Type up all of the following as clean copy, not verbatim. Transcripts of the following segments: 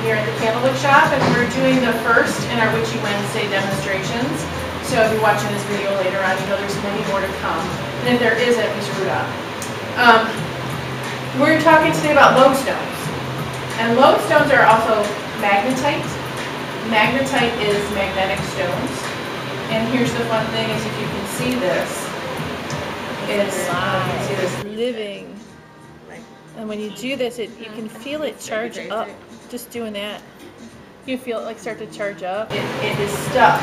here at the Candlewick shop, and we're doing the first in our Witchy Wednesday demonstrations. So if you're watching this video later on, you know there's many more to come. And if there isn't, we screwed up. We're talking today about lodestones. And lodestones are also magnetite. Magnetite is magnetic stones. And here's the fun thing is if you can see this, it's living. And when you do this, you can feel it charge up. Just doing that, you feel it like start to charge up. It is stuck.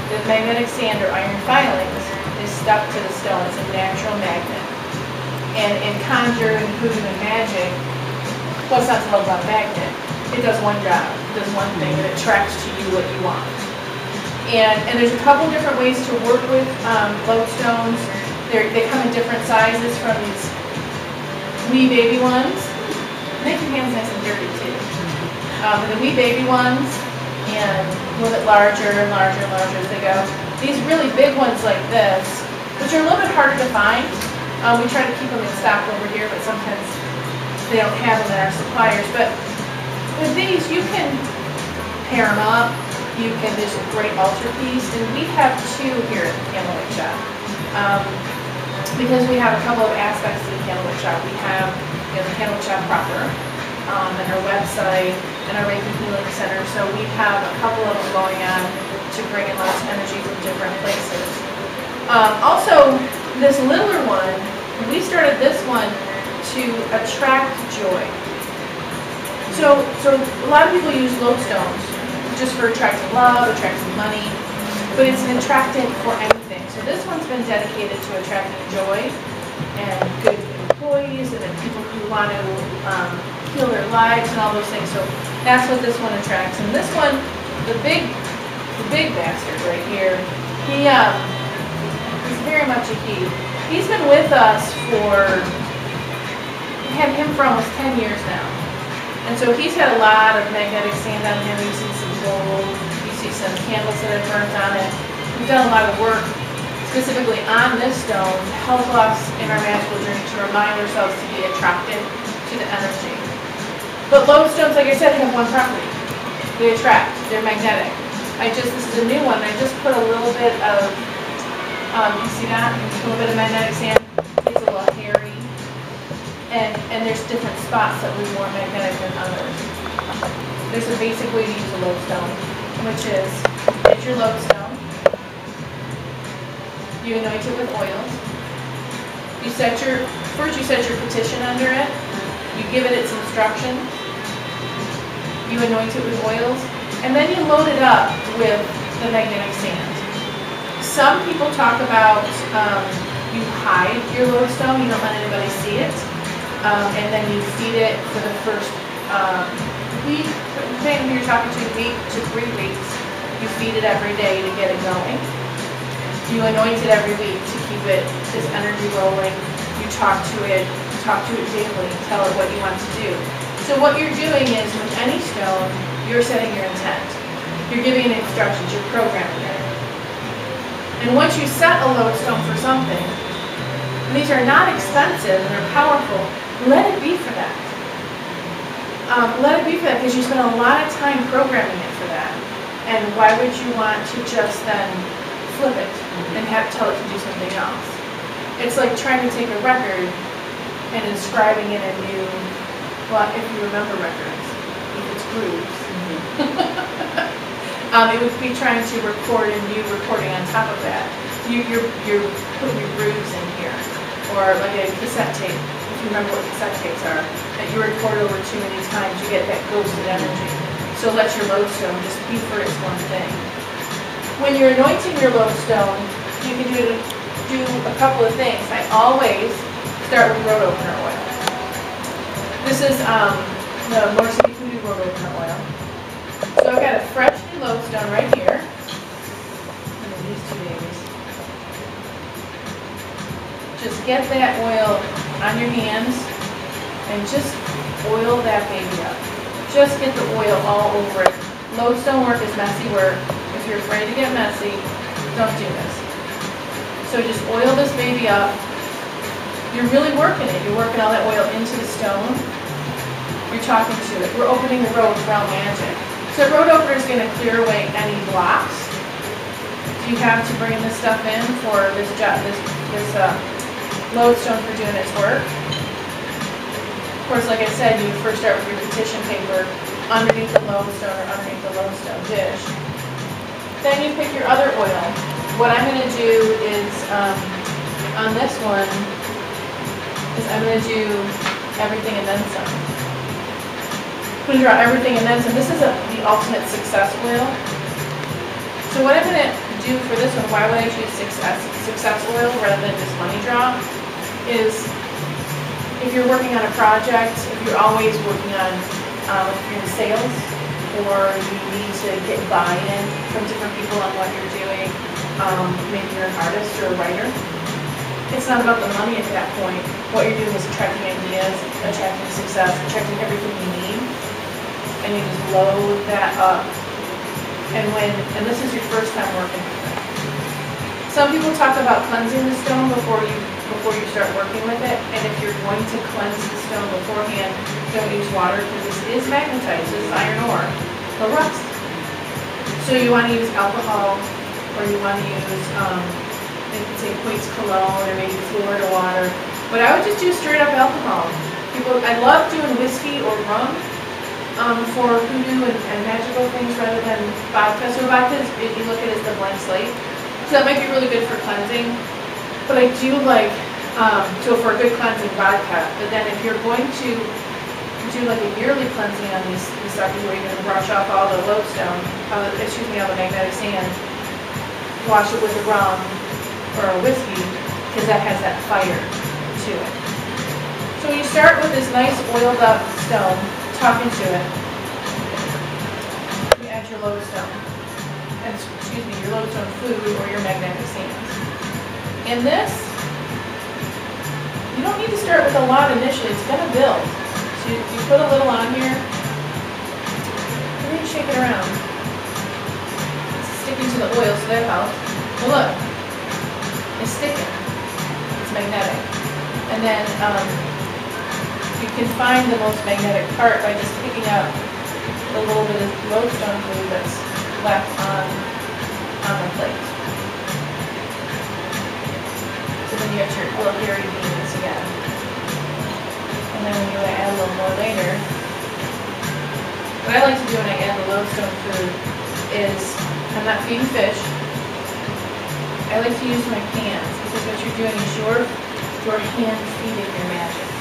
The magnetic sand or iron filings is stuck to the stone. It's a natural magnet. And in conjure and voodoo and magic, well, it's not to hold on a magnet. It does one job. It does one thing, and it attracts to you what you want. And there's a couple different ways to work with lodestones. They come in different sizes, from these wee baby ones. Make your hands nice and dirty too. And the wee baby ones, and a little bit larger and larger and larger as they go. These really big ones like this, which are a little bit harder to find. We try to keep them in stock over here, but sometimes they don't have them at our suppliers. But with these, you can pair them up. There's a great altar piece, and we have two here at the Candlewick shop. Because we have a couple of aspects to the Candlewick shop. We have the Candlewick shop proper, and our website, and our Reiki Healing Center. So we have a couple of them going on to bring in lots of energy from different places. Also, this littler one, we started this one to attract joy. So a lot of people use lodestones just for attracting love, attracting money, but it's an attractant for anything. So this one's been dedicated to attracting joy and good employees and then people who want to heal their lives and all those things. So that's what this one attracts. And this one, the big bastard right here, he's very much a he. He's been with us we had him for almost 10 years now. And so he's had a lot of magnetic sand on him. You see some gold, you see some candles that have burnt on it. We've done a lot of work specifically on this stone to help us in our magical journey to remind ourselves to be attracted to the energy. But lodestones, like I said, have one property. They attract. They're magnetic. This is a new one. I just put a little bit of, you see that? A little bit of magnetic sand. It's a little hairy. And there's different spots that will be more magnetic than others. There's a basic way to use a lodestone, which is get your lodestone, you anoint it with oils, first you set your petition under it, you give it its instructions, you anoint it with oils, and then you load it up with the magnetic sand. Some people talk about you hide your lodestone, you don't let anybody see it. And then you feed it for the first week, depending who you're talking to, 2 to 3 weeks. You feed it every day to get it going. You anoint it every week to keep this energy rolling. You talk to it daily, tell it what you want to do. So what you're doing is, with any stone, you're setting your intent. You're giving it instructions, you're programming it. And once you set a lodestone for something, and these are not expensive and they're powerful, let it be for that. Let it be for that, because you spend a lot of time programming it for that. And why would you want to just then flip it and tell it to do something else? It's like trying to take a record and inscribing it a new, well, if you remember records, if it's grooves. It would be trying to record a new recording on top of that. You're putting your grooves in here, or like a cassette tape. If you remember what cassette tapes are, that you record over too many times, you get that ghosted energy. So let your lodestone just be for its one thing. When you're anointing your lodestone, you can do a couple of things. I always start with road opener oil. This is the More City Voodoo road opener oil. So I've got a fresh new lodestone right here. And then these two babies. Just get that oil on your hands and just oil that baby up. Just get the oil all over it. Lodestone work is messy work. If you're afraid to get messy, don't do this. So just oil this baby up. You're really working it. You're working all that oil into the stone. You're talking to it. We're opening the road with realm magic. So road opener is going to clear away any blocks. So you have to bring this stuff in for this lodestone for doing its work. Of course, like I said, you would first start with your petition paper underneath the lodestone or underneath the lodestone dish. Then you pick your other oil. What I'm going to do is, on this one, I'm going to do everything and then some. I'm going to draw everything and then some. This is the ultimate success oil. So what I'm going to do for this one, why would I choose success oil rather than just money drop, is if you're working on a project, if you're always working on if you're in sales, or you need to get buy-in from different people on what you're doing, maybe you're an artist or a writer, it's not about the money at that point. What you're doing is attracting ideas, attracting success, attracting everything you need, and you just load that up. And this is your first time working with it. Some people talk about cleansing the stone before you start working with it, and if you're going to cleanse the stone beforehand, don't use water because this is magnetite, this is iron ore, it'll rust. So you want to use alcohol, or you want to use, say, Quake's cologne, or maybe Florida water, but I would just do straight up alcohol. I love doing whiskey or rum for hoodoo and magical things rather than vodka. So vodka, if you look at it, is the blank slate. So that might be really good for cleansing. But I do like, for a good cleansing, vodka. But then if you're going to do like a yearly cleansing on these suckers where you're going to brush off all the lodestone, all the magnetic sand, wash it with a rum or a whiskey, because that has that fire to it. So you start with this nice oiled up stone, talking to it. You add your lodestone. Your lodestone food or your magnetic sands. And this, you don't need to start with a lot initially, it's going to build. So you put a little on here, and then you shake it around. It's sticking to the oil, so that helps. Well look, it's sticking, it's magnetic. And then you can find the most magnetic part by just picking up a little bit of lodestone glue that's left on the plate. So then you have your little hairy beans again. And then when you add a little more later, what I like to do when I add the lodestone food is, I'm not feeding fish, I like to use my hands, because what you're doing is you're hand feeding your magic.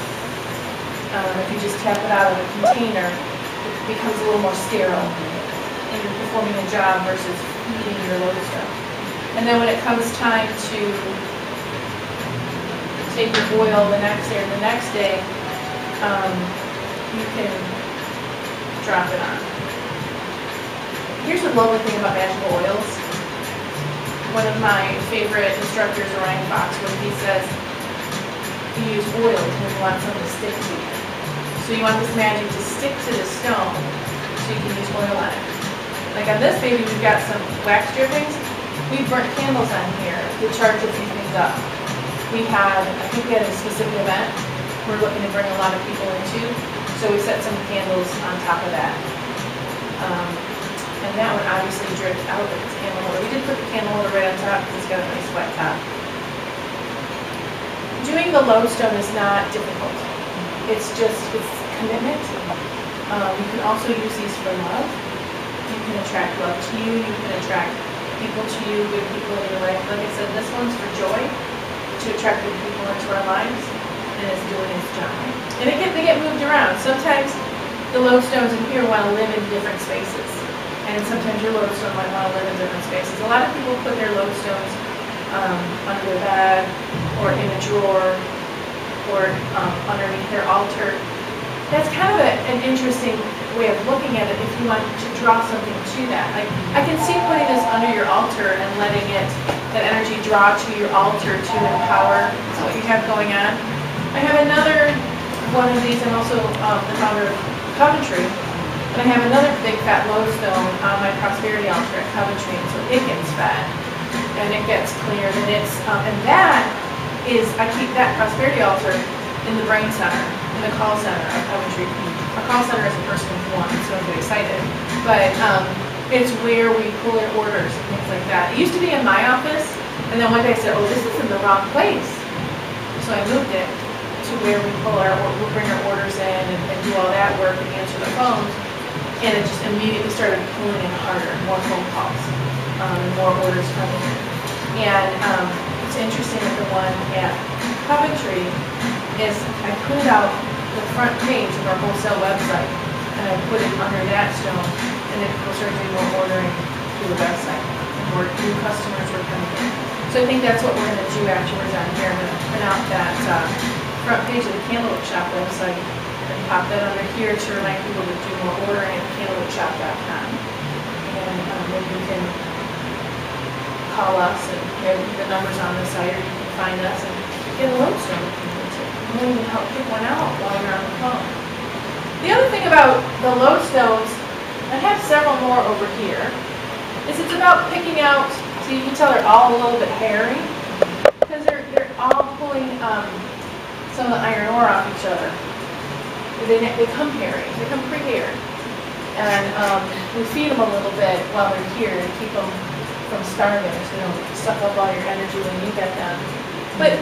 If you just tap it out of a container, it becomes a little more sterile. And you're performing a job versus feeding your lodestone. And then when it comes time to take your oil the next day or the next day, you can drop it on. Here's the lovely thing about magical oils. One of my favorite instructors, Ryan Foxwood, he says you use oils when you want something to stick to you. So you want this magic to stick to the stone, so you can use oil on it. Like on this baby, we've got some wax drippings. We burnt candles on here to charge a few things up. I think we had a specific event we're looking to bring a lot of people into, so we set some candles on top of that. And that one obviously dripped out with its candle holder. We did put the candle holder right on top because it's got a nice flat top. Doing the lodestone is not difficult. It's commitment. You can also use these for love. You can attract love to you. You can attract people to you, good people in your life. Like I said, this one's for joy, to attract good people into our lives, and it's doing its job. And they get moved around. Sometimes the lodestones in here want to live in different spaces, and sometimes your lodestone might want to live in different spaces. A lot of people put their lodestones under their bed, or in a drawer, or underneath their altar. That's kind of an interesting way of looking at it if you want to draw something to that. Like, I can see putting this under your altar and letting that energy draw to your altar to empower what you have going on. I have another one of these. I'm also the founder of Coventry, and I have another big fat lodestone on my prosperity altar at Coventry, and so it gets fed and it gets cleared, and and that is, I keep that prosperity altar in the brain center, in the call center of Coventry. a call center is a person with one, so don't get excited. But it's where we pull in orders and things like that. It used to be in my office, and then one day I said, oh, this is in the wrong place. So I moved it to where we we'll bring our orders in and do all that work and answer the phones. And it just immediately started pulling in harder, more phone calls, and more orders coming in. And it's interesting that the one at Coventry is, I put it out the front page of our wholesale website, and I put it under that stone, and then people started doing more ordering through the website, and more new customers were coming in. So I think that's what we're going to do afterwards on here. I'm going to print out that front page of the Candlewick Shop website and pop that under here to remind people to do more ordering at candlewickshop.com. And maybe you can call us, and the numbers on the site, or you can find us and get a lodestone if you need to. We'll even help pick one out while you're on the phone. The other thing about the lodestones, I have several more over here, is it's about picking out, so you can tell they're all a little bit hairy, because they're all pulling some of the iron ore off each other. They come hairy, they come pre-hairy. And we feed them a little bit while they're here to keep them from starving, so they don't suck up all your energy when you get them. But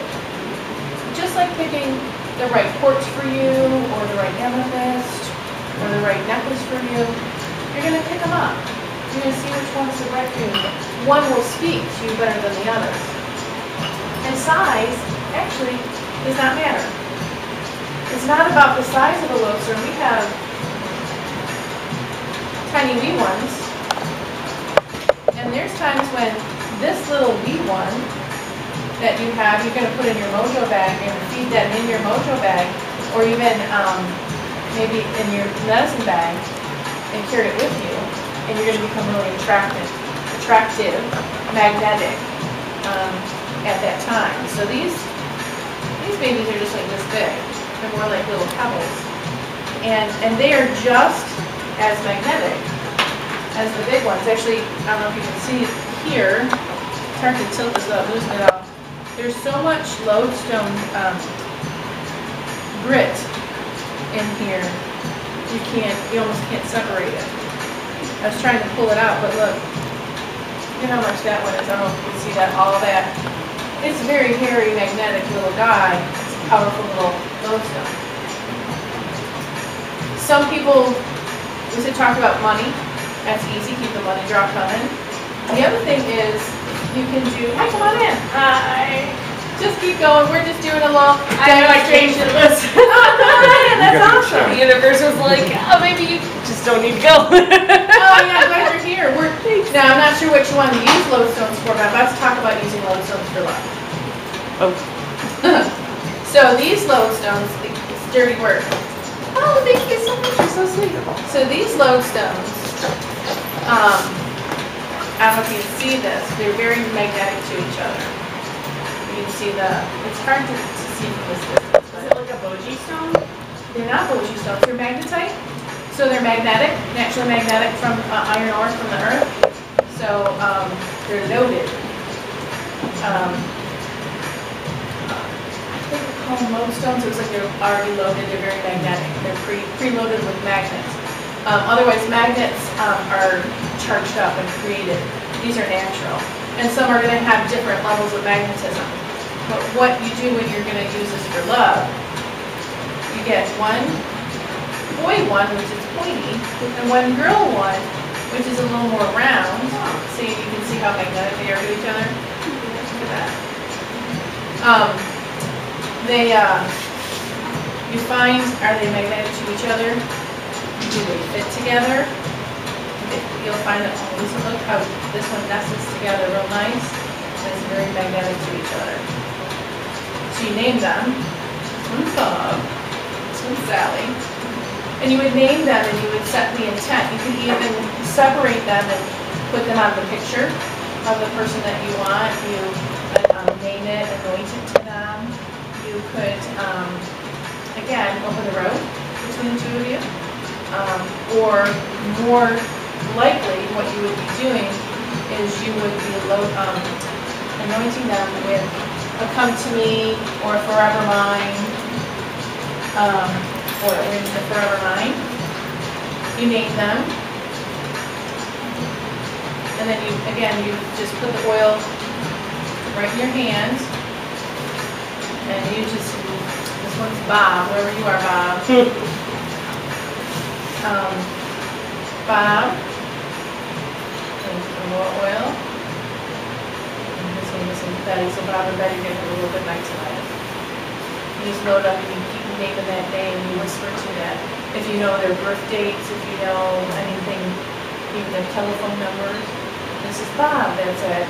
just like picking the right quartz for you, or the right amethyst, or the right necklace for you, you're going to pick them up. You're going to see which one's the right for you. One will speak to you better than the others. And size, actually, does not matter. It's not about the size of the lodestone. We have tiny wee ones. And there's times when this little wee one that you have, you're going to put in your mojo bag, you're going to feed that in your mojo bag, or even maybe in your medicine bag, and carry it with you, and you're going to become really attractive, magnetic at that time. So these babies are just like this big. They're more like little pebbles. And they are just as magnetic as the big ones. Actually, I don't know if you can see it here. It's hard to tilt this without losing it off. There's so much lodestone grit in here, you almost can't separate it. I was trying to pull it out, but look how much that one is. I don't know if you can see that, all of that. It's a very hairy, magnetic little guy. It's a powerful little lodestone. Some people, we should talk about money. That's easy, keep the money draw coming. The other thing is, you can do, hi, come on in. Hi. Just keep going. We're just doing a little demonstration. Oh, that's awesome. The universe was like, oh, maybe you just don't need to go. Oh, yeah, glad you're here. Now, I'm not sure which one to use lodestones for, but I'm about to talk about using lodestones for love. Oh. So these lodestones, it's dirty work. Oh, thank you so much. You're so sweet. So these lodestones, I don't know if you can see this. They're very magnetic to each other. You can see it's hard to see from this distance. Is it like a bogie stone? They're not bogie stones. They're magnetite. So they're magnetic, naturally magnetic from iron ore from the earth. So they're loaded. I think we call them lodestones. It was like they're already loaded. They're very magnetic. They're preloaded with magnets. Otherwise, magnets are charged up and created. These are natural. And some are going to have different levels of magnetism. But what you do when you're going to use this for love, you get one boy one, which is pointy, and one girl one, which is a little more round. So you can see how magnetic they are to each other. Look at that. You find, are they magnetic to each other? Do they fit together? You'll find that, look how this one nestles together real nice. And it's very magnetic to each other. So you name them. This one's Bob. This one's Sally. And you would name them and you would set the intent. You could even separate them and put them on the picture of the person that you want. You could name it, anoint it to them. You could, again, open the road between the two of you. Or more likely, what you would be doing is you would be anointing them with a come to me or forever mine, or the forever mine. You name them. And then you just put the oil right in your hand. And you just, this one's Bob, wherever you are, Bob. Bob. And some more oil. And this one is Betty, so Bob and Betty get a little bit night tonight. You just load up and you keep naming that name, you whisper to that. If you know their birth dates, if you know anything, even their telephone numbers. This is Bob, that's at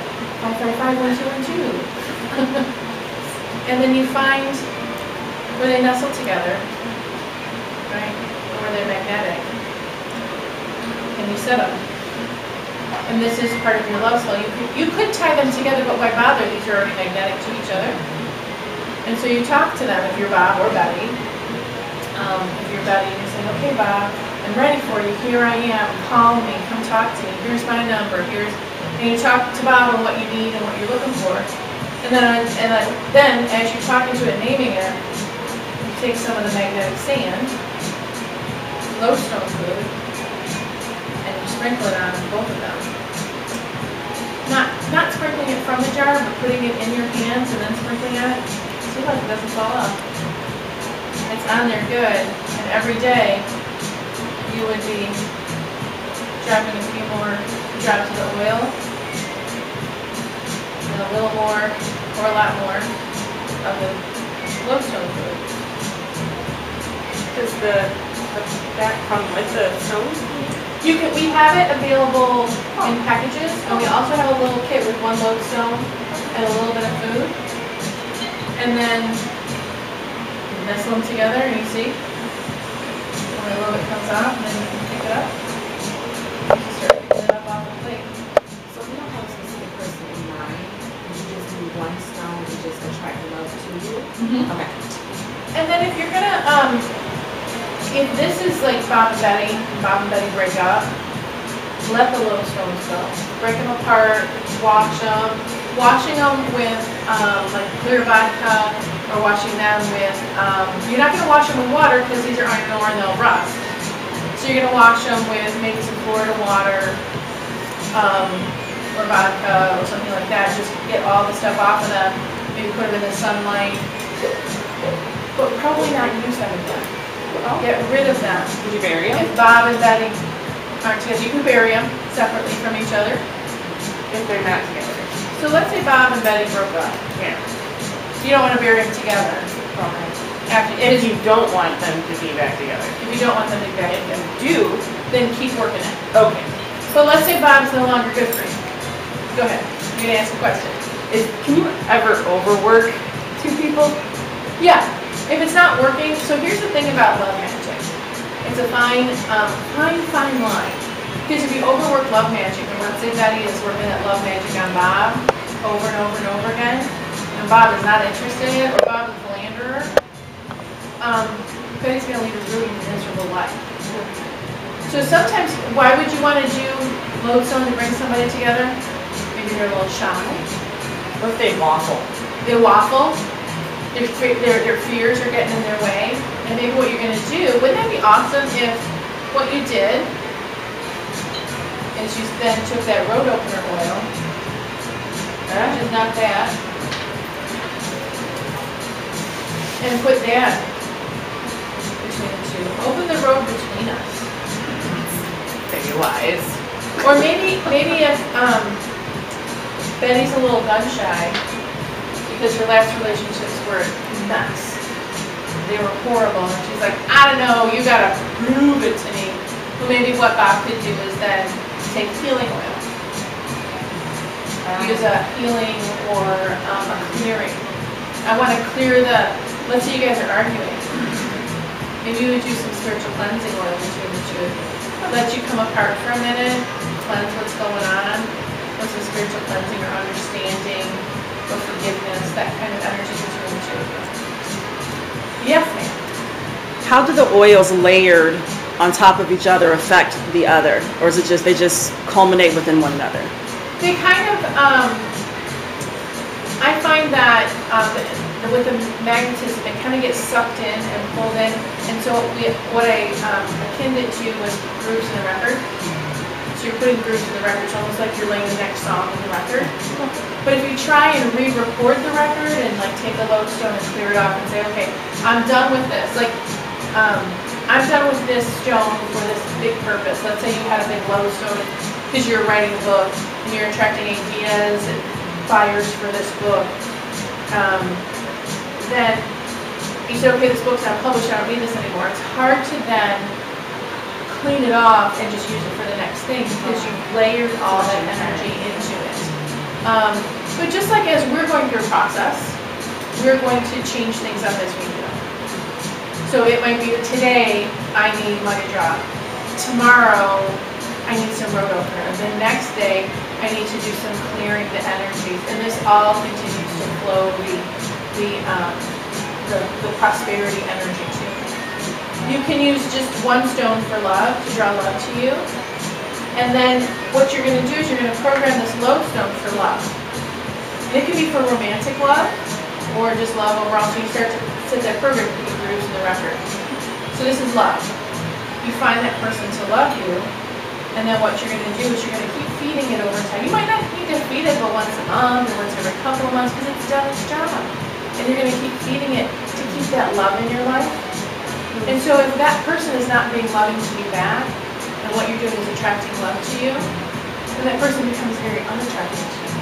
555-1212. And then you find where they nestle together, right? Or where they're magnetic. And you set them. And this is part of your love spell. You could tie them together, but why bother? These are already magnetic to each other. And so you talk to them if you're Bob or Betty. If you're Betty, you say, okay, Bob, I'm ready for you. Here I am. Call me. Come talk to me. Here's my number. And you talk to Bob on what you need and what you're looking for. And then as you're talking to it, naming it, you take some of the magnetic sand, lodestone fluid, and you sprinkle it on both of them. Not sprinkling it from the jar, but putting it in your hands and then sprinkling on it. See, look, it doesn't fall off. It's on there good, and every day you would be dropping a few more drops of the oil, and a little more, or a lot more, of the lodestone fluid. Does that come with the stone? We have it available in packages, and we also have a little kit with one lodestone and a little bit of food. And then you nestle them together, and you see, when a little bit comes off, and then you can pick it up. You start picking it up off the plate. So we don't have a specific person in mind. You just do one stone and just attract love to you. Mm-hmm. Okay. And then if you're gonna, if this is like Bob and Betty break up, let the lodestones go. Break them apart, wash them. Washing them with like clear vodka, or washing them with, you're not gonna wash them with water because these are iron ore and they'll rust. So you're gonna wash them with maybe some Florida water, or vodka or something like that. Just get all the stuff off of them. Maybe put them in the sunlight, but probably not use them again. Get rid of them. Would you bury them? If Bob and Betty aren't together, you can bury them separately from each other. If they're not together. So let's say Bob and Betty broke up. Yeah. You don't want to bury them together. If you don't want them to be back together. If you don't want them to be back together. If you do, then keep working it. Okay. So let's say Bob's no longer good for you. Go ahead. You're going to ask a question. Can you ever overwork two people? Yeah. If it's not working, so here's the thing about love magic. It's a fine line. Because if you overwork love magic, and let's say Betty is working that love magic on Bob over and over and over again, and Bob is not interested, or Bob is a philanderer, Betty's going to lead a really miserable life. So sometimes, why would you want to do lodestone to bring somebody together? Maybe they're a little shy. What if they waffle? They waffle. Their fears are getting in their way. And maybe what you're going to do, wouldn't that be awesome if what you did is you then took that road opener oil, which is not that, and put that between the two. Open the road between us. Very wise. Or maybe if Betty's a little gun shy because her last relationships were a mess. They were horrible, and she's like, I don't know, you gotta prove it to me. Well, maybe what Bob could do is then take healing oil. Use a healing or a clearing. I want to clear let's say you guys are arguing. Maybe you would do some spiritual cleansing oil between the two. Let you come apart for a minute, cleanse what's going on, with some spiritual cleansing or understanding or forgiveness, that kind of energy between the two. Yes, ma'am. How do the oils layered on top of each other affect the other? Or is it just, they just culminate within one another? They kind of, I find that with the magnetism, it kind of gets sucked in and pulled in. And so what I akined it to was grooves in the record. So you're putting grooves in the record. It's almost like you're laying the next song in the record. But if you try and re-record the record and like take the lodestone and clear it off and say, okay, I'm done with this. Like, I'm done with this stone for this big purpose. Let's say you had a big lodestone because you're writing a book and you're attracting ideas and buyers for this book. Then you say, okay, this book's not published, I don't need this anymore. It's hard to then clean it off and just use it for the next thing because you've layered all that energy into it. But just like as we're going through a process, we're going to change things up as we go. So it might be that today I need money drop. Tomorrow I need some road opener. The next day I need to do some clearing the energies. And this all continues to flow the prosperity energy too. You can use just one stone for love to draw love to you. And then what you're going to do is you're going to program this lodestone for love. And it can be for romantic love or just love overall. So you start to set that program to be grooves in the record. So this is love. You find that person to love you. And then what you're going to do is you're going to keep feeding it over time. You might not need to feed it but once a month or once every couple of months because it's done its job. And you're going to keep feeding it to keep that love in your life. And so if that person is not being loving to you back, and what you're doing is attracting love to you, then that person becomes very unattractive to you.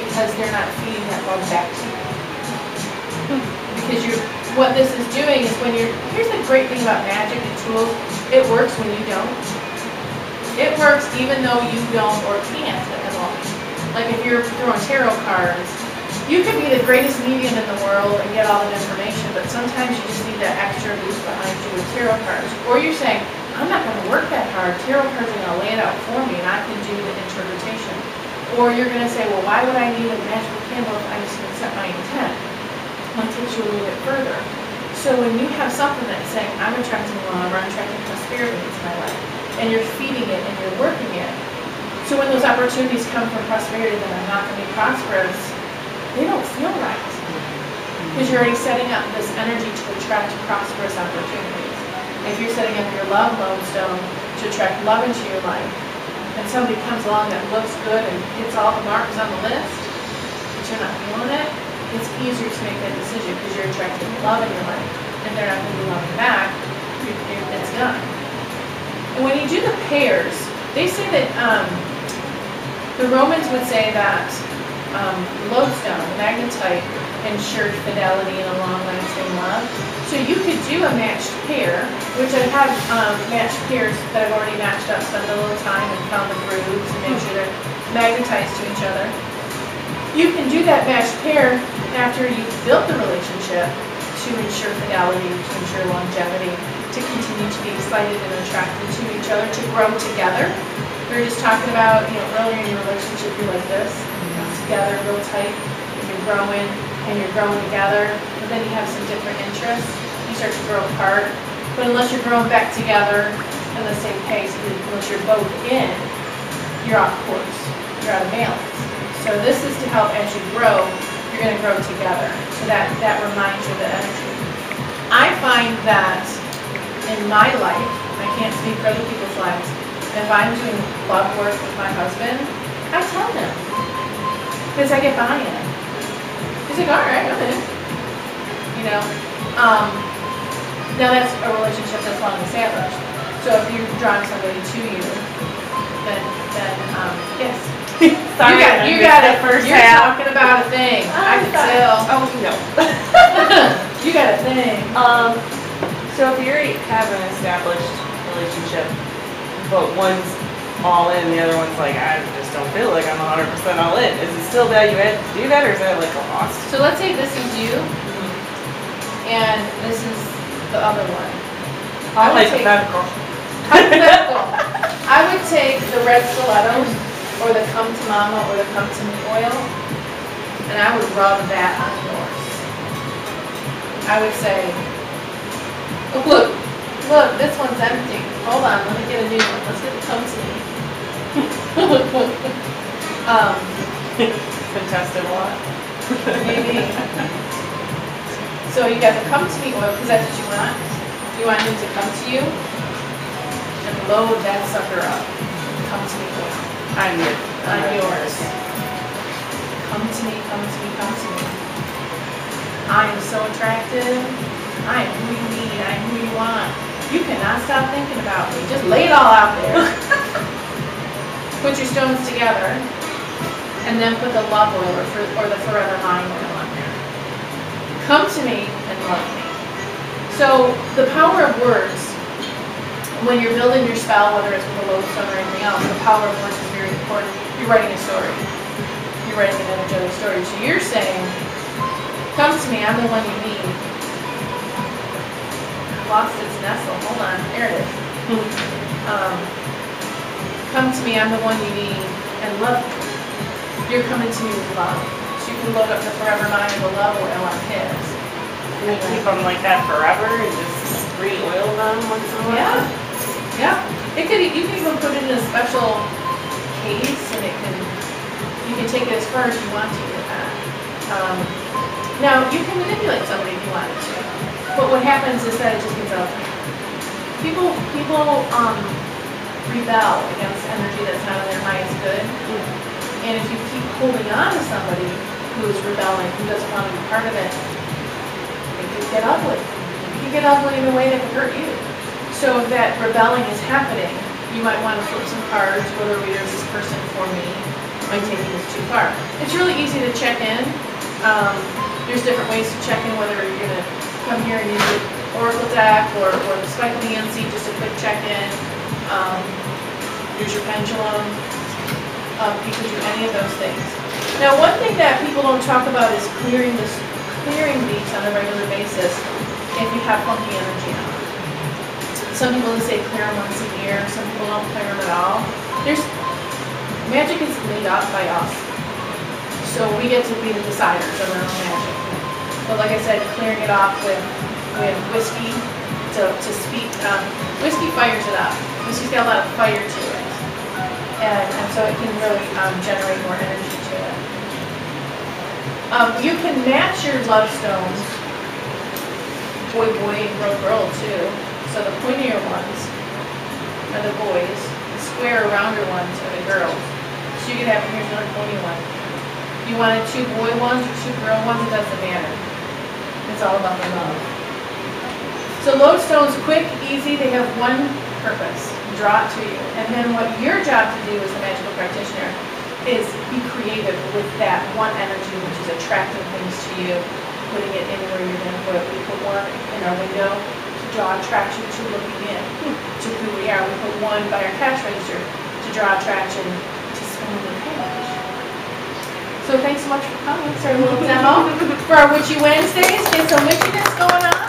Because they're not feeding that love back to you. Because what this is doing is here's the great thing about magic and tools, it works when you don't. It works even though you don't or can't at the moment. Like if you're throwing tarot cards, you could be the greatest medium in the world and get all that information, but sometimes you just need that extra boost behind you with tarot cards. Or you're saying, I'm not going to work that hard. Tarot cards are going to lay it out for me and I can do the interpretation. Or you're going to say, well, why would I need a magical candle if I'm just going to set my intent? It takes you a little bit further. So when you have something that's saying, I'm attracting love or I'm attracting prosperity into my life, and you're feeding it and you're working it, so when those opportunities come from prosperity that are not going to be prosperous, they don't feel right. Because you're already setting up this energy to attract prosperous opportunities. If you're setting up your love lodestone to attract love into your life, and somebody comes along that looks good and hits all the marks on the list, but you're not feeling it, it's easier to make that decision because you're attracting love in your life. And they're not going to be loving back, it's done. And when you do the pairs, they say that the Romans would say that lodestone, magnetite, ensured fidelity and a long-lasting love. So you could do a matched pair, which I have matched pairs that I've already matched up, spent a little time and found the grooves and make sure they're magnetized to each other. You can do that matched pair after you've built the relationship to ensure fidelity, to ensure longevity, to continue to be excited and attracted to each other, to grow together. We were just talking about, earlier in your relationship, you're like this, together, real tight, and you're growing together, but then you have some different interests, you start to grow apart. But unless you're growing back together at the same pace, unless you're both in, you're off course, you're out of balance. So this is to help as you grow, you're going to grow together. So that reminds you of the energy. I find that in my life, I can't speak for other people's lives, if I'm doing love work with my husband, I tell him. Because I get buy-in. He's like, all right, I'm in. Now that's a relationship that's long established. So if you're drawing somebody to you, then yes. Sorry, you got it. First You're half. talking about a thing. I can tell. Oh, no. You got a thing. So if you already have an established relationship, but one's all in, the other one's like, I just don't feel like I'm 100% all in. Is it still value add to do that, or is that like a loss? So let's say this is you, and this is the other one. Hypothetical. I would take the red stilettos, or the come to mama, or the come to me oil, and I would rub that on yours. I would say, oh, look, this one's empty. Hold on, let me get a new one. Let's get the come to me. Contested what? Maybe. So you got the come to me oil, because that's what you want. You want him to come to you and load that sucker up. Come to me oil. I'm yours. Come to me, come to me, come to me. I am so attractive. I am who you need. I am who you want. You cannot stop thinking about me. Just lay it all out there. Put your stones together, and then put the love oil or the forever mine oil on there. Come to me and love me. So the power of words, when you're building your spell, whether it's with a lodestone or anything else, the power of words is very important. You're writing a story. You're writing an energetic story. So you're saying, come to me, I'm the one you need. Lost its nestle. Hold on. There it is. Come to me, I'm the one you need, and love me. You're coming to me with love. So you can load up the forever mine and the love oil on his. Can you keep them like that forever and just re-oil them once in a while? Yeah. Yeah. You can even put it in a special case, and you can take it as far as you want to with that. Now you can manipulate somebody if you wanted to, but what happens is that it just gets out. People rebel against energy that's not in their highest good, and if you keep holding on to somebody who is rebelling, who doesn't want to be part of it, it could get ugly. It could get ugly in a way that could hurt you. So if that rebelling is happening, you might want to flip some cards. Will the reader, is this person for me? Am I taking this too far? It's really easy to check in. There's different ways to check in, whether you're going to come here and use the Oracle deck or the Spike Nancy, just a quick check-in. Use your pendulum. You can do any of those things. Now, one thing that people don't talk about is clearing these on a regular basis if you have funky energy on. Some people say clear them once a year. Some people don't clear them at all. Magic is made up by us, so we get to be the deciders of our own magic. But like I said, clearing it off with whiskey to speak. Whiskey fires it up. Whiskey's got a lot of fire to it, and so it can really generate more energy to it. You can match your love stones, boy, and girl, too. So the pointier ones are the boys, the square, rounder ones are the girls. So you could have, here's another pointy one. You wanted 2 boy ones or 2 girl ones, it doesn't matter. It's all about the love. So lodestones, quick, easy, they have one purpose, draw it to you. And then what your job to do as a magical practitioner is be creative with that one energy which is attracting things to you, putting it anywhere you're going to put it. We put one in our window to draw attraction to looking in, to who we are. We put one by our cash register to draw attraction to spending the cash. So thanks so much for coming. It's our little demo for our Witchy Wednesdays. Get some witchiness going on.